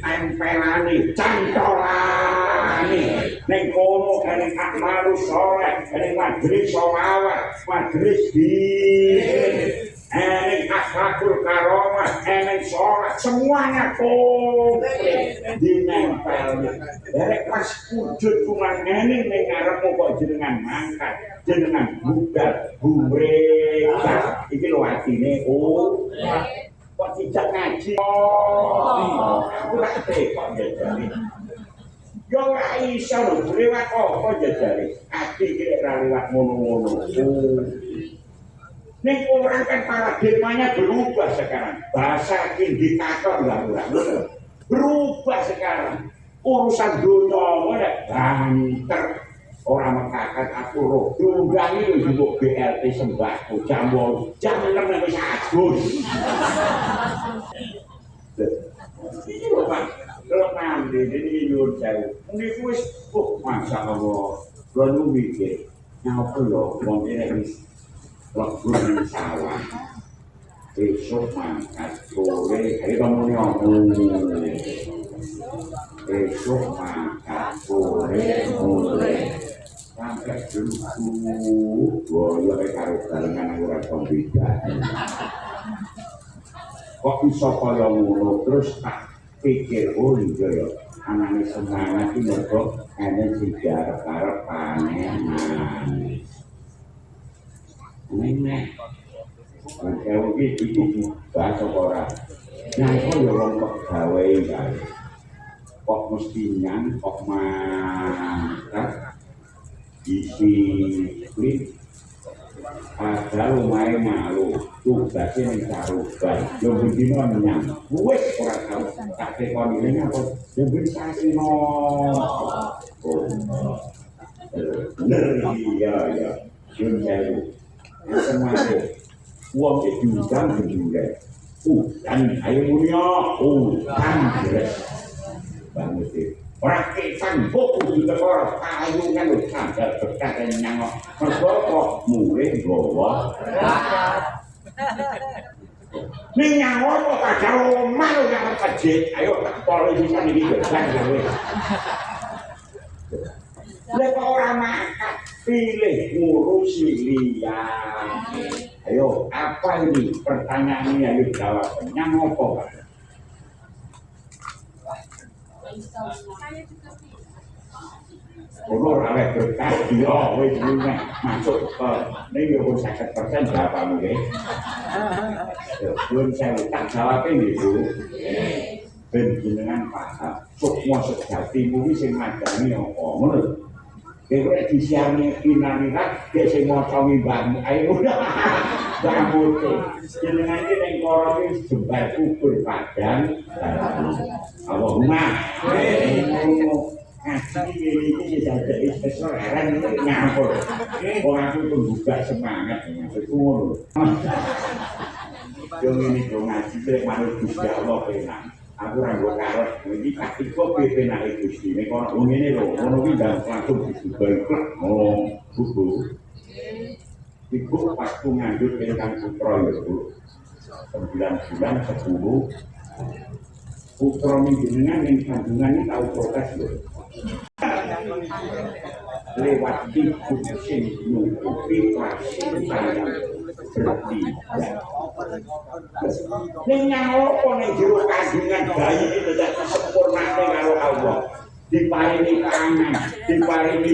tempelane, cantolane. Ning kono kene akmalu soleh, kene majelis sholawat, majelis di eneng akhlakul karomah, eneng sholat, semuanya komplit dinempel. Derek pas wujud rumah eneng ning ngarepmu kok jenengan mangkat, jenengan budal, bureka. Iki lho atine kok tidak ngaji. Aku tak tekok jajari. Yo ora iso lho, lewat apa jajari? Ati iki ora lewat ngono-ngono. Ning orang kan paradigmanya berubah sekarang. Bahasa indikator enggak berubah sekarang. Urusan dunia banter. Orang mekakan aku roh. Diunggangi lho jupuk BLT sembako jam 6 wis agus. Iki lho Pak. Kalau nanti ini nyuruh saya. Mungkin wis masyaallah. Kalau mikir nyapa lho wong ini lebur di sawah, besok mangkat sore, ayo kamu ngomong. Besok mangkat sore, mulai sampai dulu, boleh karo barengan orang pembeda. Kok bisa kaya ngono terus tak pikir iya ya, anane semangat iki mergo ene sigar arep panen. Nenek, kalau gitu bahasa orang, nyangkut ya orang pegawai kan, kok mestinya kok mangkat, disiplin, ada lumayan malu, tugasnya mencaruban, yang begini menyang, wes orang tahu, tak tekon ini apa, yang bisa sih bener iya, yang jauh. Semuanya uang diundang dan ayo mulia dan jelas banget sih praktekan buku juga orang kayu kan udah sadar berkat dan nyangok berkokok mulai bawa ini nyangok kok kacau malu yang kejit ayo polisi kan ini kan lepas orang makan pilih ngurusi liang. Ayo, apa ini pertanyaannya? Ayo jawab. Yang apa? Kalau rawat berkah, dia wis masuk ke ini 50% berapa mungkin? Belum saya tak jawab ini dulu. Benjenengan paham, semua sejatimu ini sing madani apa? Menurut kowe disiarne kinanirat ge sing maca mimbahmu ae udah rambute jenengan iki ning kono iki jembar kubur padang Allahumma ngaji iki jadi spesial heran iki nyampur ora kudu buka semangat maksudku ngono yo ngene kok ngaji rek manut Gusti Allah penak aku ora nggo karep iki kaki kok penake Gusti nek ana ngene lho ngono kuwi ndang langsung disugai oh buku iku pas ku ngandut ingkang putra ya Bu 9 bulan 10 putra jenengan ning kandungan iki tau protes lho lewat ibu sing nutupi pasien sayang berarti ning nyawa ning jero kandungan bayi iki dadi sempurnane karo Allah diparingi tangan diparingi